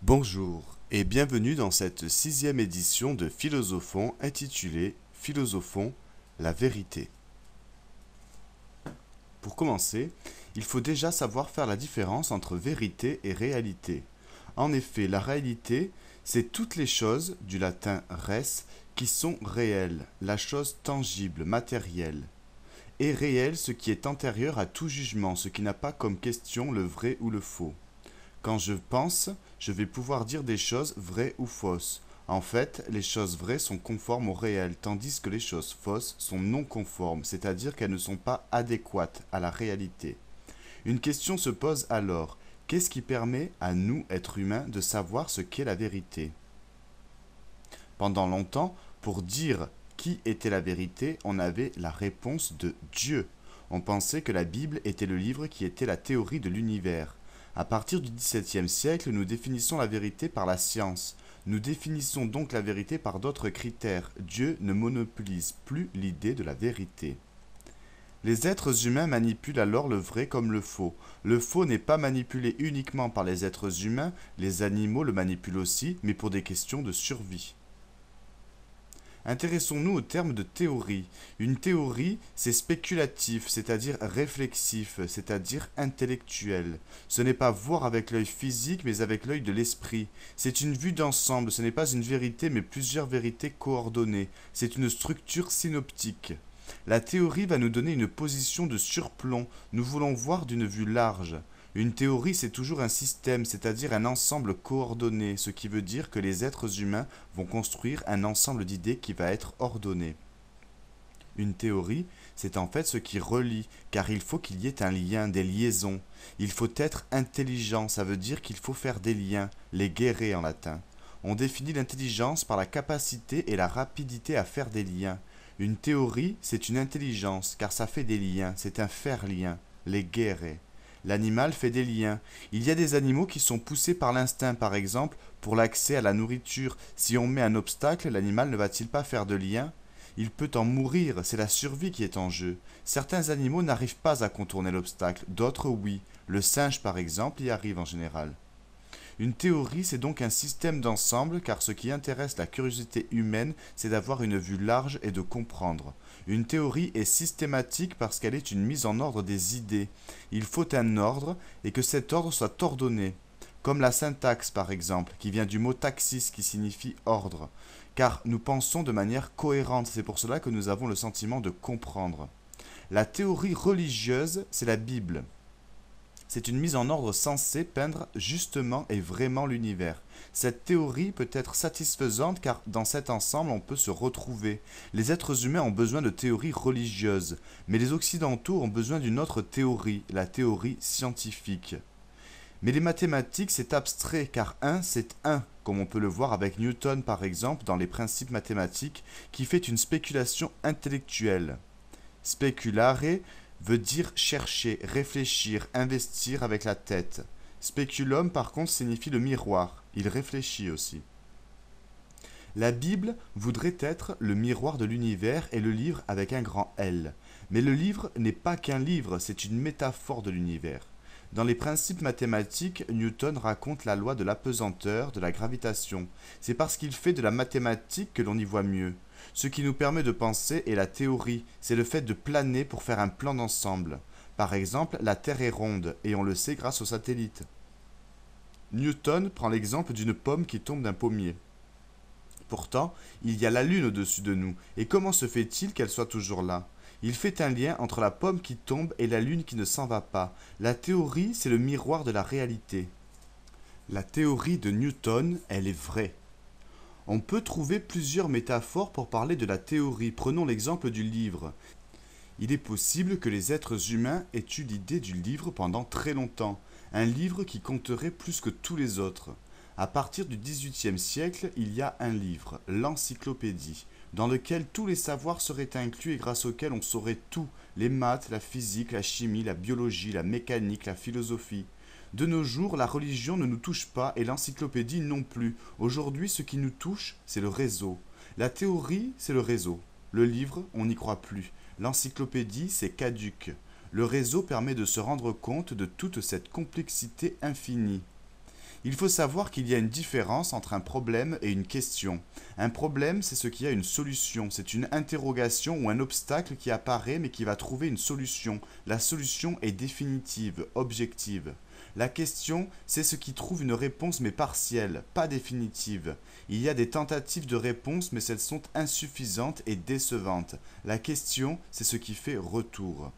Bonjour et bienvenue dans cette sixième édition de Philosophons intitulée Philosophons, la vérité. Pour commencer, il faut déjà savoir faire la différence entre vérité et réalité. En effet, la réalité, c'est toutes les choses, du latin res, qui sont réelles, la chose tangible, matérielle. Et réel, ce qui est antérieur à tout jugement, ce qui n'a pas comme question le vrai ou le faux. Quand je pense, je vais pouvoir dire des choses vraies ou fausses. En fait, les choses vraies sont conformes au réel, tandis que les choses fausses sont non conformes, c'est-à-dire qu'elles ne sont pas adéquates à la réalité. Une question se pose alors, qu'est-ce qui permet à nous, êtres humains, de savoir ce qu'est la vérité? Pendant longtemps, pour dire qui était la vérité, on avait la réponse de Dieu. On pensait que la Bible était le livre qui était la théorie de l'univers. À partir du XVIIe siècle, nous définissons la vérité par la science. Nous définissons donc la vérité par d'autres critères. Dieu ne monopolise plus l'idée de la vérité. Les êtres humains manipulent alors le vrai comme le faux. Le faux n'est pas manipulé uniquement par les êtres humains, les animaux le manipulent aussi, mais pour des questions de survie. Intéressons-nous au terme de théorie. Une théorie, c'est spéculatif, c'est-à-dire réflexif, c'est-à-dire intellectuel. Ce n'est pas voir avec l'œil physique, mais avec l'œil de l'esprit. C'est une vue d'ensemble, ce n'est pas une vérité, mais plusieurs vérités coordonnées. C'est une structure synoptique. La théorie va nous donner une position de surplomb. Nous voulons voir d'une vue large. Une théorie, c'est toujours un système, c'est-à-dire un ensemble coordonné, ce qui veut dire que les êtres humains vont construire un ensemble d'idées qui va être ordonné. Une théorie, c'est en fait ce qui relie, car il faut qu'il y ait un lien, des liaisons. Il faut être intelligent, ça veut dire qu'il faut faire des liens, les guérer en latin. On définit l'intelligence par la capacité et la rapidité à faire des liens. Une théorie, c'est une intelligence, car ça fait des liens, c'est un faire-lien, les guérer. L'animal fait des liens. Il y a des animaux qui sont poussés par l'instinct, par exemple, pour l'accès à la nourriture. Si on met un obstacle, l'animal ne va-t-il pas faire de lien? Il peut en mourir, c'est la survie qui est en jeu. Certains animaux n'arrivent pas à contourner l'obstacle, d'autres oui. Le singe, par exemple, y arrive en général. Une théorie, c'est donc un système d'ensemble, car ce qui intéresse la curiosité humaine, c'est d'avoir une vue large et de comprendre. Une théorie est systématique parce qu'elle est une mise en ordre des idées. Il faut un ordre, et que cet ordre soit ordonné. Comme la syntaxe, par exemple, qui vient du mot taxis, qui signifie ordre. Car nous pensons de manière cohérente, c'est pour cela que nous avons le sentiment de comprendre. La théorie religieuse, c'est la Bible. C'est une mise en ordre censée peindre justement et vraiment l'univers. Cette théorie peut être satisfaisante car dans cet ensemble on peut se retrouver. Les êtres humains ont besoin de théories religieuses, mais les occidentaux ont besoin d'une autre théorie, la théorie scientifique. Mais les mathématiques c'est abstrait car 1 c'est 1, comme on peut le voir avec Newton par exemple dans les principes mathématiques, qui fait une spéculation intellectuelle. Speculare veut dire chercher, réfléchir, investir avec la tête. Speculum, par contre, signifie le miroir. Il réfléchit aussi. La Bible voudrait être le miroir de l'univers et le livre avec un grand L. Mais le livre n'est pas qu'un livre, c'est une métaphore de l'univers. Dans les principes mathématiques, Newton raconte la loi de l'apesanteur, de la gravitation. C'est parce qu'il fait de la mathématique que l'on y voit mieux. Ce qui nous permet de penser est la théorie, c'est le fait de planer pour faire un plan d'ensemble. Par exemple, la Terre est ronde, et on le sait grâce aux satellites. Newton prend l'exemple d'une pomme qui tombe d'un pommier. Pourtant, il y a la Lune au-dessus de nous, et comment se fait-il qu'elle soit toujours là? Il fait un lien entre la pomme qui tombe et la Lune qui ne s'en va pas. La théorie, c'est le miroir de la réalité. La théorie de Newton, elle est vraie. On peut trouver plusieurs métaphores pour parler de la théorie. Prenons l'exemple du livre. Il est possible que les êtres humains aient eu l'idée du livre pendant très longtemps. Un livre qui compterait plus que tous les autres. À partir du XVIIIe siècle, il y a un livre, l'encyclopédie, dans lequel tous les savoirs seraient inclus et grâce auquel on saurait tout, les maths, la physique, la chimie, la biologie, la mécanique, la philosophie. De nos jours, la religion ne nous touche pas et l'encyclopédie non plus. Aujourd'hui, ce qui nous touche, c'est le réseau. La théorie, c'est le réseau. Le livre, on n'y croit plus. L'encyclopédie, c'est caduc. Le réseau permet de se rendre compte de toute cette complexité infinie. Il faut savoir qu'il y a une différence entre un problème et une question. Un problème, c'est ce qui a une solution. C'est une interrogation ou un obstacle qui apparaît mais qui va trouver une solution. La solution est définitive, objective. La question, c'est ce qui trouve une réponse mais partielle, pas définitive. Il y a des tentatives de réponse mais celles sont insuffisantes et décevantes. La question, c'est ce qui fait retour.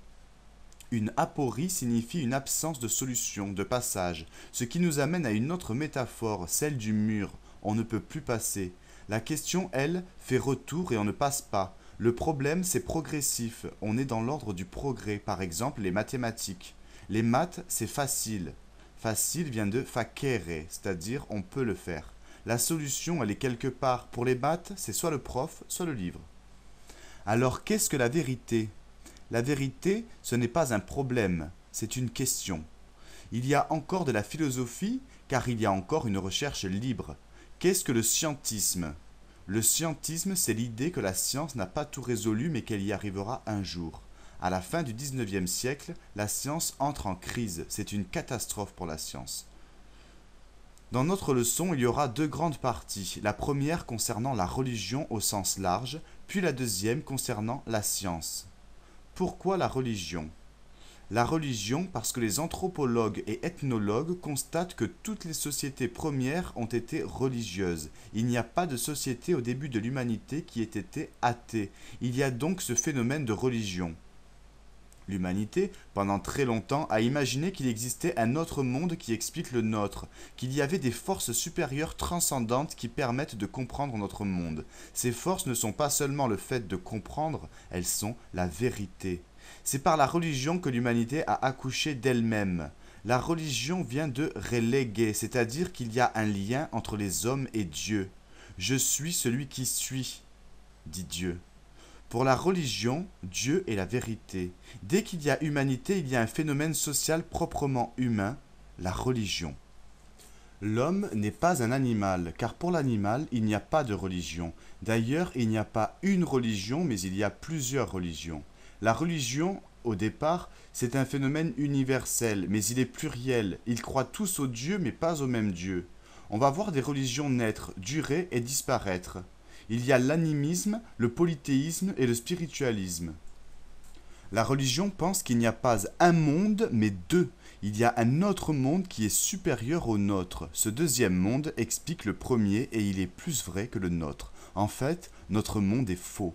Une aporie signifie une absence de solution, de passage, ce qui nous amène à une autre métaphore, celle du mur. On ne peut plus passer. La question, elle, fait retour et on ne passe pas. Le problème, c'est progressif. On est dans l'ordre du progrès, par exemple les mathématiques. Les maths, c'est facile. Facile vient de facere, c'est-à-dire on peut le faire. La solution, elle est quelque part. Pour les maths, c'est soit le prof, soit le livre. Alors, qu'est-ce que la vérité ? La vérité, ce n'est pas un problème, c'est une question. Il y a encore de la philosophie, car il y a encore une recherche libre. Qu'est-ce que le scientisme ? Le scientisme, c'est l'idée que la science n'a pas tout résolu, mais qu'elle y arrivera un jour. À la fin du XIXe siècle, la science entre en crise. C'est une catastrophe pour la science. Dans notre leçon, il y aura deux grandes parties. La première concernant la religion au sens large, puis la deuxième concernant la science. Pourquoi la religion ? La religion parce que les anthropologues et ethnologues constatent que toutes les sociétés premières ont été religieuses. Il n'y a pas de société au début de l'humanité qui ait été athée. Il y a donc ce phénomène de religion. L'humanité, pendant très longtemps, a imaginé qu'il existait un autre monde qui explique le nôtre, qu'il y avait des forces supérieures transcendantes qui permettent de comprendre notre monde. Ces forces ne sont pas seulement le fait de comprendre, elles sont la vérité. C'est par la religion que l'humanité a accouché d'elle-même. La religion vient de reléguer, c'est-à-dire qu'il y a un lien entre les hommes et Dieu. Je suis celui qui suis, dit Dieu. Pour la religion, Dieu est la vérité. Dès qu'il y a humanité, il y a un phénomène social proprement humain, la religion. L'homme n'est pas un animal, car pour l'animal, il n'y a pas de religion. D'ailleurs, il n'y a pas une religion, mais il y a plusieurs religions. La religion, au départ, c'est un phénomène universel, mais il est pluriel. Ils croient tous au Dieu, mais pas au même Dieu. On va voir des religions naître, durer et disparaître. Il y a l'animisme, le polythéisme et le spiritualisme. La religion pense qu'il n'y a pas un monde, mais deux. Il y a un autre monde qui est supérieur au nôtre. Ce deuxième monde explique le premier et il est plus vrai que le nôtre. En fait, notre monde est faux.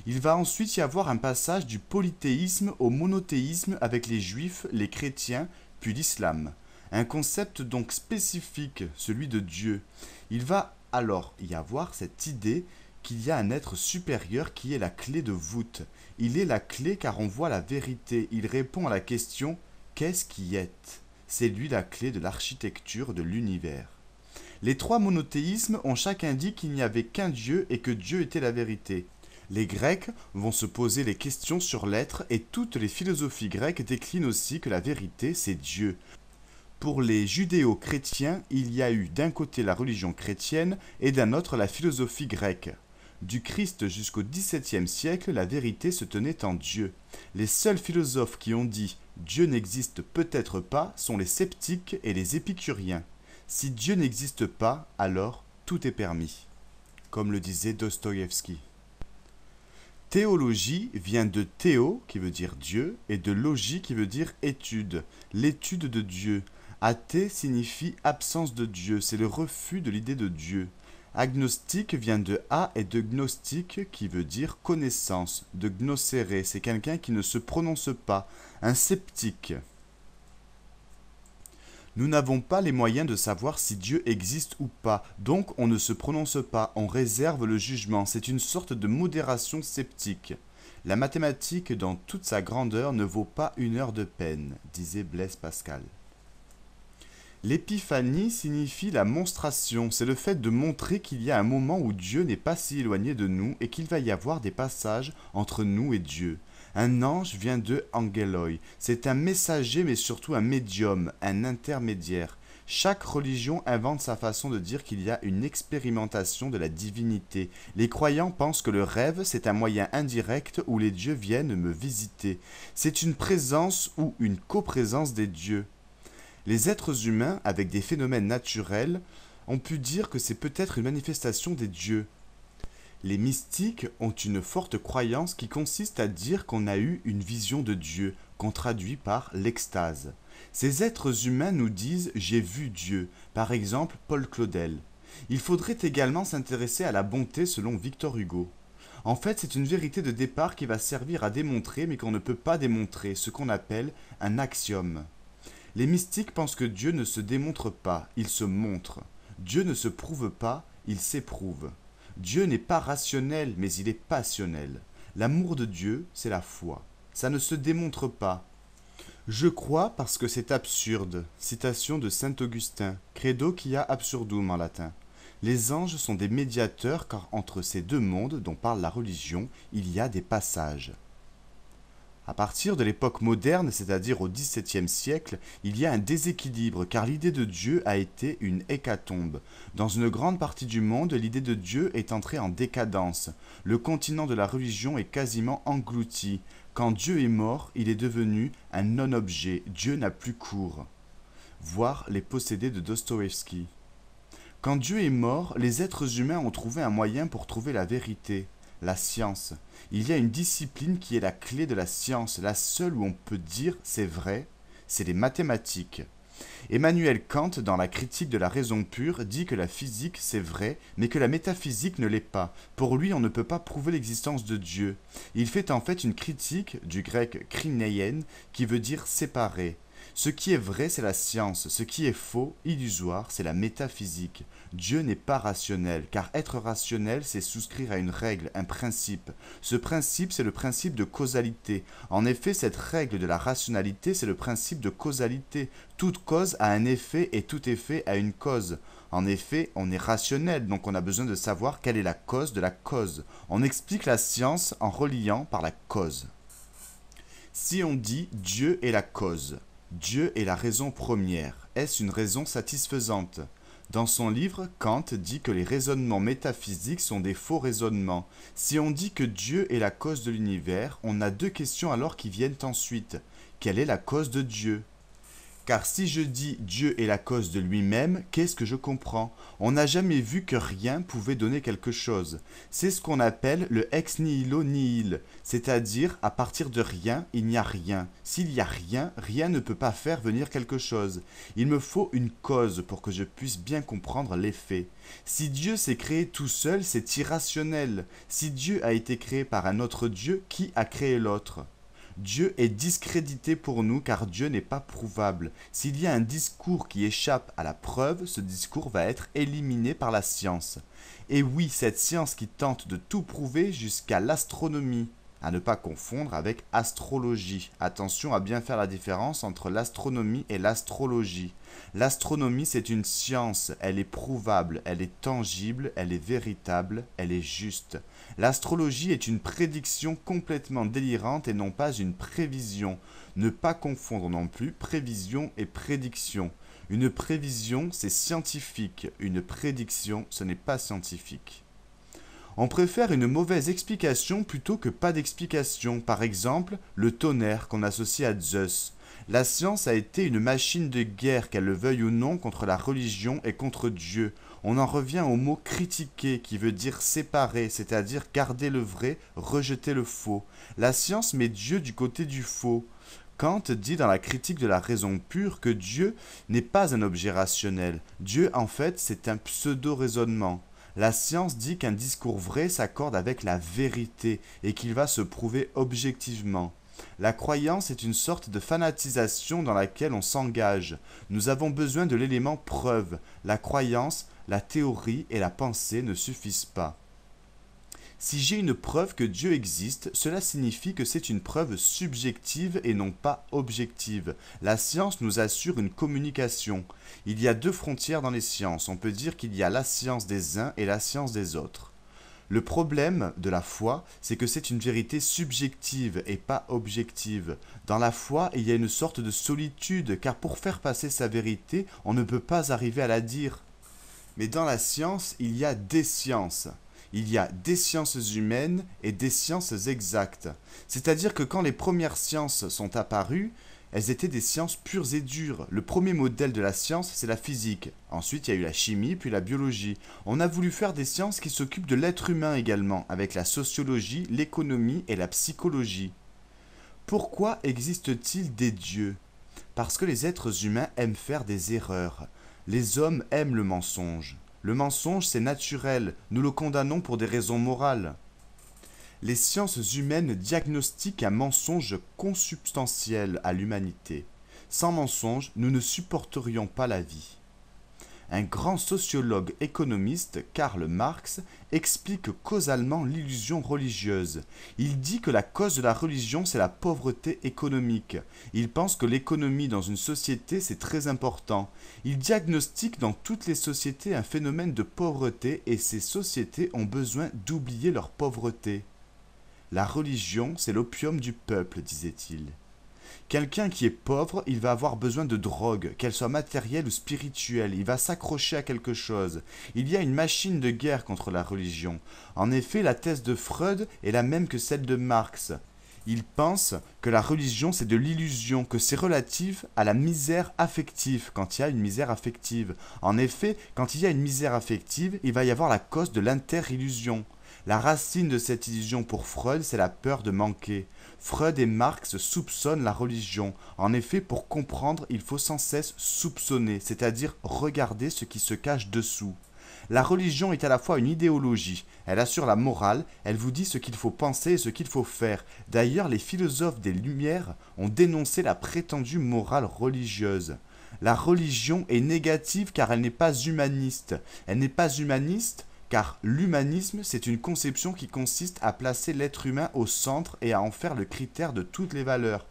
Il va ensuite y avoir un passage du polythéisme au monothéisme avec les juifs, les chrétiens, puis l'islam. Un concept donc spécifique, celui de Dieu. Il va alors y avoir cette idée qu'il y a un être supérieur qui est la clé de voûte. Il est la clé car on voit la vérité. Il répond à la question « Qu'est-ce qui est ?» C'est lui la clé de l'architecture de l'univers. Les trois monothéismes ont chacun dit qu'il n'y avait qu'un Dieu et que Dieu était la vérité. Les Grecs vont se poser les questions sur l'être et toutes les philosophies grecques déclinent aussi que la vérité c'est Dieu. Pour les judéo-chrétiens, il y a eu d'un côté la religion chrétienne et d'un autre la philosophie grecque. Du Christ jusqu'au XVIIe siècle, la vérité se tenait en Dieu. Les seuls philosophes qui ont dit « Dieu n'existe peut-être pas » sont les sceptiques et les épicuriens. Si Dieu n'existe pas, alors tout est permis, comme le disait Dostoïevski. Théologie vient de théo, qui veut dire Dieu, et de logie, qui veut dire étude, l'étude de Dieu. Athée signifie absence de Dieu, c'est le refus de l'idée de Dieu. Agnostique vient de a et de gnostique qui veut dire connaissance, de gnosere, c'est quelqu'un qui ne se prononce pas, un sceptique. Nous n'avons pas les moyens de savoir si Dieu existe ou pas, donc on ne se prononce pas, on réserve le jugement, c'est une sorte de modération sceptique. La mathématique dans toute sa grandeur ne vaut pas une heure de peine, disait Blaise Pascal. L'épiphanie signifie la monstration, c'est le fait de montrer qu'il y a un moment où Dieu n'est pas si éloigné de nous et qu'il va y avoir des passages entre nous et Dieu. Un ange vient de angeloi, c'est un messager mais surtout un médium, un intermédiaire. Chaque religion invente sa façon de dire qu'il y a une expérimentation de la divinité. Les croyants pensent que le rêve, c'est un moyen indirect où les dieux viennent me visiter. C'est une présence ou une coprésence des dieux. Les êtres humains, avec des phénomènes naturels, ont pu dire que c'est peut-être une manifestation des dieux. Les mystiques ont une forte croyance qui consiste à dire qu'on a eu une vision de Dieu, qu'on traduit par l'extase. Ces êtres humains nous disent j'ai vu Dieu, par exemple Paul Claudel. Il faudrait également s'intéresser à la bonté selon Victor Hugo. En fait, c'est une vérité de départ qui va servir à démontrer mais qu'on ne peut pas démontrer, ce qu'on appelle un axiome. Les mystiques pensent que Dieu ne se démontre pas, il se montre. Dieu ne se prouve pas, il s'éprouve. Dieu n'est pas rationnel, mais il est passionnel. L'amour de Dieu, c'est la foi. Ça ne se démontre pas. Je crois parce que c'est absurde. Citation de saint Augustin, credo quia absurdum en latin. Les anges sont des médiateurs car entre ces deux mondes dont parle la religion, il y a des passages. À partir de l'époque moderne, c'est-à-dire au XVIIe siècle, il y a un déséquilibre car l'idée de Dieu a été une hécatombe. Dans une grande partie du monde, l'idée de Dieu est entrée en décadence. Le continent de la religion est quasiment englouti. Quand Dieu est mort, il est devenu un non-objet. Dieu n'a plus cours. Voir Les possédés de Dostoïevski. Quand Dieu est mort, les êtres humains ont trouvé un moyen pour trouver la vérité, la science. Il y a une discipline qui est la clé de la science, la seule où on peut dire c'est vrai, c'est les mathématiques. Emmanuel Kant, dans la critique de la raison pure, dit que la physique c'est vrai, mais que la métaphysique ne l'est pas. Pour lui, on ne peut pas prouver l'existence de Dieu. Il fait en fait une critique, du grec krineien, qui veut dire séparer. Ce qui est vrai, c'est la science. Ce qui est faux, illusoire, c'est la métaphysique. Dieu n'est pas rationnel, car être rationnel, c'est souscrire à une règle, un principe. Ce principe, c'est le principe de causalité. En effet, cette règle de la rationalité, c'est le principe de causalité. Toute cause a un effet et tout effet a une cause. En effet, on est rationnel, donc on a besoin de savoir quelle est la cause de la cause. On explique la science en reliant par la cause. Si on dit Dieu est la cause, Dieu est la raison première. Est-ce une raison satisfaisante? Dans son livre, Kant dit que les raisonnements métaphysiques sont des faux raisonnements. Si on dit que Dieu est la cause de l'univers, on a deux questions alors qui viennent ensuite. Quelle est la cause de Dieu? Car si je dis Dieu est la cause de lui-même, qu'est-ce que je comprends? On n'a jamais vu que rien pouvait donner quelque chose. C'est ce qu'on appelle le ex nihilo nihil, c'est-à-dire à partir de rien, il n'y a rien. S'il y a rien, rien ne peut pas faire venir quelque chose. Il me faut une cause pour que je puisse bien comprendre l'effet. Si Dieu s'est créé tout seul, c'est irrationnel. Si Dieu a été créé par un autre Dieu, qui a créé l'autre? Dieu est discrédité pour nous car Dieu n'est pas prouvable. S'il y a un discours qui échappe à la preuve, ce discours va être éliminé par la science. Et oui, cette science qui tente de tout prouver jusqu'à l'astronomie, à ne pas confondre avec astrologie. Attention à bien faire la différence entre l'astronomie et l'astrologie. L'astronomie, c'est une science, elle est prouvable, elle est tangible, elle est véritable, elle est juste. L'astrologie est une prédiction complètement délirante et non pas une prévision. Ne pas confondre non plus prévision et prédiction. Une prévision, c'est scientifique. Une prédiction, ce n'est pas scientifique. On préfère une mauvaise explication plutôt que pas d'explication. Par exemple, le tonnerre qu'on associe à Zeus. La science a été une machine de guerre, qu'elle le veuille ou non, contre la religion et contre Dieu. On en revient au mot critiquer, qui veut dire séparer, c'est-à-dire garder le vrai, rejeter le faux. La science met Dieu du côté du faux. Kant dit dans la critique de la raison pure que Dieu n'est pas un objet rationnel. Dieu, en fait, c'est un pseudo-raisonnement. La science dit qu'un discours vrai s'accorde avec la vérité et qu'il va se prouver objectivement. La croyance est une sorte de fanatisation dans laquelle on s'engage. Nous avons besoin de l'élément preuve. La croyance, la théorie et la pensée ne suffisent pas. Si j'ai une preuve que Dieu existe, cela signifie que c'est une preuve subjective et non pas objective. La science nous assure une communication. Il y a deux frontières dans les sciences. On peut dire qu'il y a la science des uns et la science des autres. Le problème de la foi, c'est que c'est une vérité subjective et pas objective. Dans la foi, il y a une sorte de solitude, car pour faire passer sa vérité, on ne peut pas arriver à la dire. Mais dans la science, il y a des sciences. Il y a des sciences humaines et des sciences exactes. C'est-à-dire que quand les premières sciences sont apparues, Elles étaient des sciences pures et dures. Le premier modèle de la science, c'est la physique. Ensuite, il y a eu la chimie, puis la biologie. On a voulu faire des sciences qui s'occupent de l'être humain également, avec la sociologie, l'économie et la psychologie. Pourquoi existe-t-il des dieux? Parce que les êtres humains aiment faire des erreurs. Les hommes aiment le mensonge. Le mensonge, c'est naturel. Nous le condamnons pour des raisons morales. Les sciences humaines diagnostiquent un mensonge consubstantiel à l'humanité. Sans mensonge, nous ne supporterions pas la vie. Un grand sociologue économiste, Karl Marx, explique causalement l'illusion religieuse. Il dit que la cause de la religion, c'est la pauvreté économique. Il pense que l'économie dans une société, c'est très important. Il diagnostique dans toutes les sociétés un phénomène de pauvreté et ces sociétés ont besoin d'oublier leur pauvreté. La religion, c'est l'opium du peuple, disait-il. Quelqu'un qui est pauvre, il va avoir besoin de drogue, qu'elle soit matérielle ou spirituelle, il va s'accrocher à quelque chose. Il y a une machine de guerre contre la religion. En effet, la thèse de Freud est la même que celle de Marx. Il pense que la religion c'est de l'illusion, que c'est relatif à la misère affective, quand il y a une misère affective. En effet, quand il y a une misère affective, il va y avoir la cause de l'interillusion. La racine de cette illusion pour Freud, c'est la peur de manquer. Freud et Marx soupçonnent la religion. En effet, pour comprendre, il faut sans cesse soupçonner, c'est-à-dire regarder ce qui se cache dessous. La religion est à la fois une idéologie, elle assure la morale, elle vous dit ce qu'il faut penser et ce qu'il faut faire. D'ailleurs, les philosophes des Lumières ont dénoncé la prétendue morale religieuse. La religion est négative car elle n'est pas humaniste. Elle n'est pas humaniste car l'humanisme, c'est une conception qui consiste à placer l'être humain au centre et à en faire le critère de toutes les valeurs.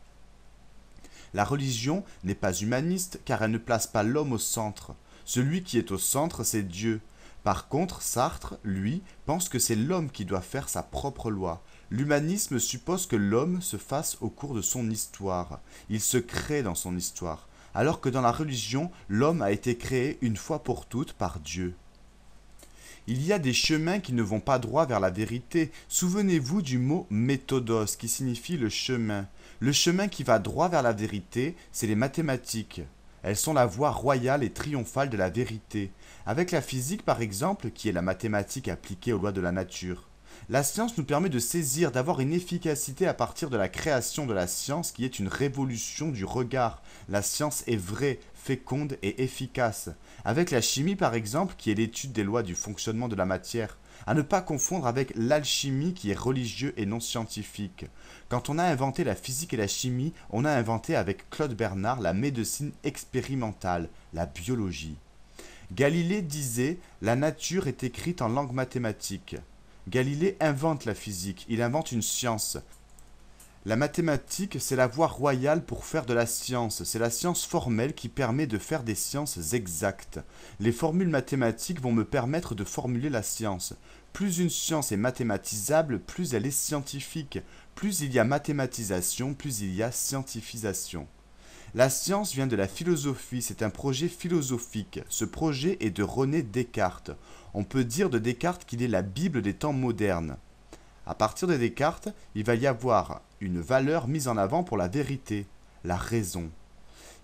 La religion n'est pas humaniste car elle ne place pas l'homme au centre. Celui qui est au centre, c'est Dieu. Par contre, Sartre, lui, pense que c'est l'homme qui doit faire sa propre loi. L'humanisme suppose que l'homme se fasse au cours de son histoire. Il se crée dans son histoire. Alors que dans la religion, l'homme a été créé une fois pour toutes par Dieu. Il y a des chemins qui ne vont pas droit vers la vérité. Souvenez-vous du mot méthodos qui signifie le chemin. Le chemin qui va droit vers la vérité, c'est les mathématiques. Elles sont la voie royale et triomphale de la vérité. Avec la physique par exemple, qui est la mathématique appliquée aux lois de la nature. La science nous permet de saisir, d'avoir une efficacité à partir de la création de la science qui est une révolution du regard. La science est vraie, féconde et efficace. Avec la chimie par exemple, qui est l'étude des lois du fonctionnement de la matière. À ne pas confondre avec l'alchimie qui est religieux et non scientifique. Quand on a inventé la physique et la chimie, on a inventé avec Claude Bernard la médecine expérimentale, la biologie. Galilée disait « La nature est écrite en langue mathématique ». Galilée invente la physique, il invente une science. La mathématique, c'est la voie royale pour faire de la science. C'est la science formelle qui permet de faire des sciences exactes. Les formules mathématiques vont me permettre de formuler la science. Plus une science est mathématisable, plus elle est scientifique. Plus il y a mathématisation, plus il y a scientifisation. La science vient de la philosophie, c'est un projet philosophique. Ce projet est de René Descartes. On peut dire de Descartes qu'il est la Bible des temps modernes. À partir de Descartes, il va y avoir une valeur mise en avant pour la vérité, la raison.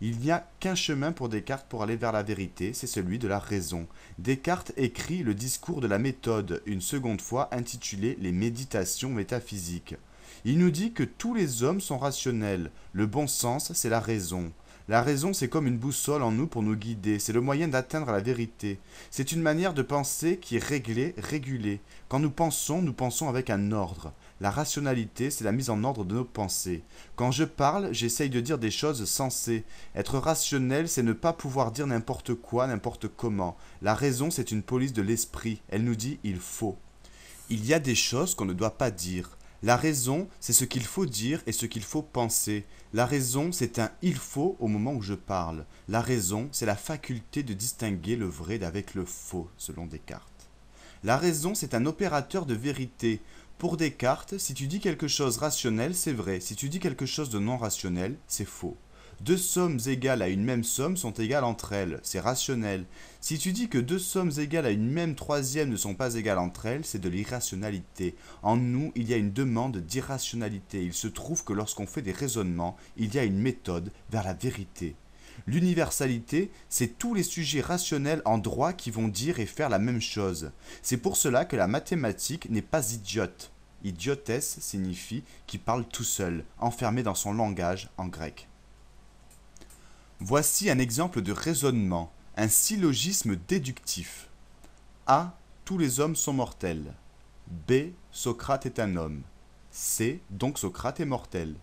Il n'y a qu'un chemin pour Descartes pour aller vers la vérité, c'est celui de la raison. Descartes écrit le discours de la méthode, une seconde fois intitulé Les méditations métaphysiques. Il nous dit que tous les hommes sont rationnels. Le bon sens, c'est la raison. La raison, c'est comme une boussole en nous pour nous guider. C'est le moyen d'atteindre la vérité. C'est une manière de penser qui est réglée, régulée. Quand nous pensons avec un ordre. La rationalité, c'est la mise en ordre de nos pensées. Quand je parle, j'essaye de dire des choses sensées. Être rationnel, c'est ne pas pouvoir dire n'importe quoi, n'importe comment. La raison, c'est une police de l'esprit. Elle nous dit « il faut ». Il y a des choses qu'on ne doit pas dire. La raison, c'est ce qu'il faut dire et ce qu'il faut penser. La raison, c'est un « il faut » au moment où je parle. La raison, c'est la faculté de distinguer le vrai d'avec le faux, selon Descartes. La raison, c'est un opérateur de vérité. Pour Descartes, si tu dis quelque chose rationnel, c'est vrai. Si tu dis quelque chose de non rationnel, c'est faux. Deux sommes égales à une même somme sont égales entre elles, c'est rationnel. Si tu dis que deux sommes égales à une même troisième ne sont pas égales entre elles, c'est de l'irrationalité. En nous, il y a une demande d'irrationalité. Il se trouve que lorsqu'on fait des raisonnements, il y a une méthode vers la vérité. L'universalité, c'est tous les sujets rationnels en droit qui vont dire et faire la même chose. C'est pour cela que la mathématique n'est pas idiote. Idiotesse signifie qui parle tout seul, enfermé dans son langage en grec. Voici un exemple de raisonnement, un syllogisme déductif. A. Tous les hommes sont mortels. B. Socrate est un homme. C. Donc Socrate est mortel.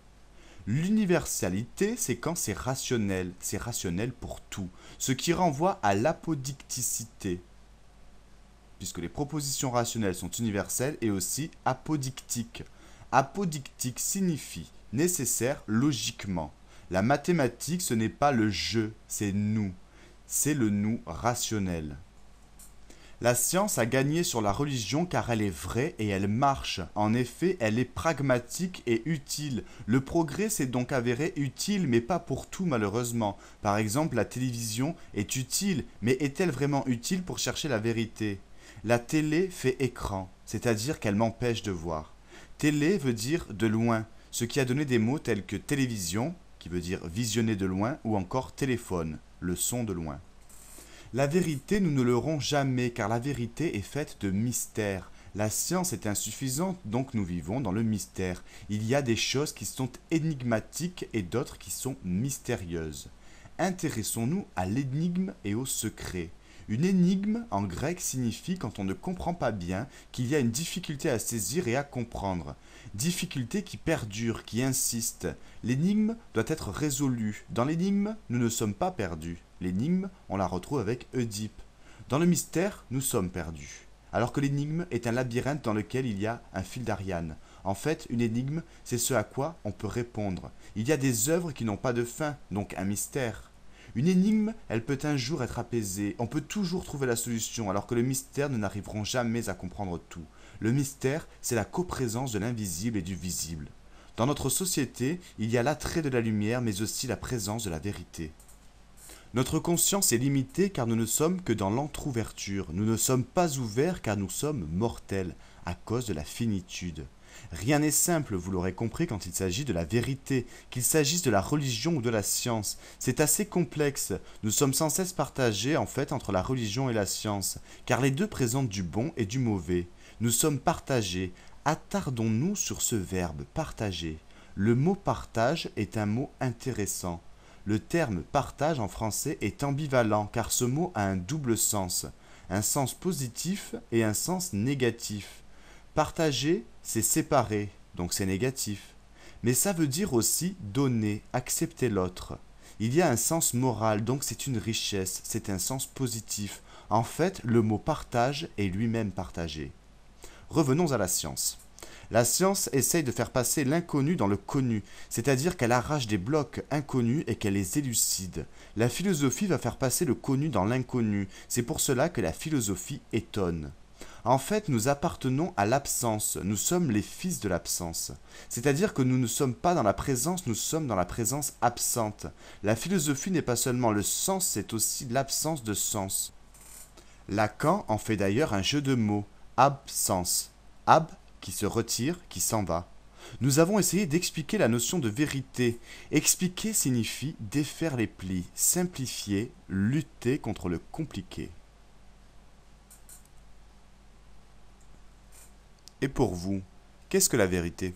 L'universalité, c'est quand c'est rationnel pour tout, ce qui renvoie à l'apodicticité, puisque les propositions rationnelles sont universelles et aussi apodictiques. Apodictique signifie nécessaire logiquement. La mathématique, ce n'est pas le je, c'est nous. C'est le nous rationnel. La science a gagné sur la religion car elle est vraie et elle marche. En effet, elle est pragmatique et utile. Le progrès s'est donc avéré utile, mais pas pour tout malheureusement. Par exemple, la télévision est utile, mais est-elle vraiment utile pour chercher la vérité? La télé fait écran, c'est-à-dire qu'elle m'empêche de voir. Télé veut dire de loin, ce qui a donné des mots tels que télévision, qui veut dire visionner de loin, ou encore téléphone, le son de loin. La vérité, nous ne l'aurons jamais, car la vérité est faite de mystères. La science est insuffisante, donc nous vivons dans le mystère. Il y a des choses qui sont énigmatiques et d'autres qui sont mystérieuses. Intéressons-nous à l'énigme et au secret. Une énigme, en grec, signifie quand on ne comprend pas bien, qu'il y a une difficulté à saisir et à comprendre. Difficulté qui perdure, qui insiste. L'énigme doit être résolue. Dans l'énigme, nous ne sommes pas perdus. L'énigme, on la retrouve avec Oedipe. Dans le mystère, nous sommes perdus. Alors que l'énigme est un labyrinthe dans lequel il y a un fil d'Ariane. En fait, une énigme, c'est ce à quoi on peut répondre. Il y a des œuvres qui n'ont pas de fin, donc un mystère. Une énigme, elle peut un jour être apaisée, on peut toujours trouver la solution, alors que le mystère, nous n'arriverons jamais à comprendre tout. Le mystère, c'est la coprésence de l'invisible et du visible. Dans notre société, il y a l'attrait de la lumière, mais aussi la présence de la vérité. Notre conscience est limitée car nous ne sommes que dans l'entr'ouverture. Nous ne sommes pas ouverts car nous sommes mortels, à cause de la finitude. Rien n'est simple, vous l'aurez compris, quand il s'agit de la vérité, qu'il s'agisse de la religion ou de la science. C'est assez complexe. Nous sommes sans cesse partagés, en fait, entre la religion et la science, car les deux présentent du bon et du mauvais. Nous sommes partagés. Attardons-nous sur ce verbe, partager. Le mot partage est un mot intéressant. Le terme partage en français est ambivalent, car ce mot a un double sens, un sens positif et un sens négatif. Partager, c'est séparer, donc c'est négatif. Mais ça veut dire aussi donner, accepter l'autre. Il y a un sens moral, donc c'est une richesse, c'est un sens positif. En fait, le mot partage est lui-même partagé. Revenons à la science. La science essaye de faire passer l'inconnu dans le connu, c'est-à-dire qu'elle arrache des blocs inconnus et qu'elle les élucide. La philosophie va faire passer le connu dans l'inconnu, c'est pour cela que la philosophie étonne. En fait, nous appartenons à l'absence, nous sommes les fils de l'absence. C'est-à-dire que nous ne sommes pas dans la présence, nous sommes dans la présence absente. La philosophie n'est pas seulement le sens, c'est aussi l'absence de sens. Lacan en fait d'ailleurs un jeu de mots, absence. Ab, qui se retire, qui s'en va. Nous avons essayé d'expliquer la notion de vérité. Expliquer signifie défaire les plis, simplifier, lutter contre le compliqué. Et pour vous, qu'est-ce que la vérité ?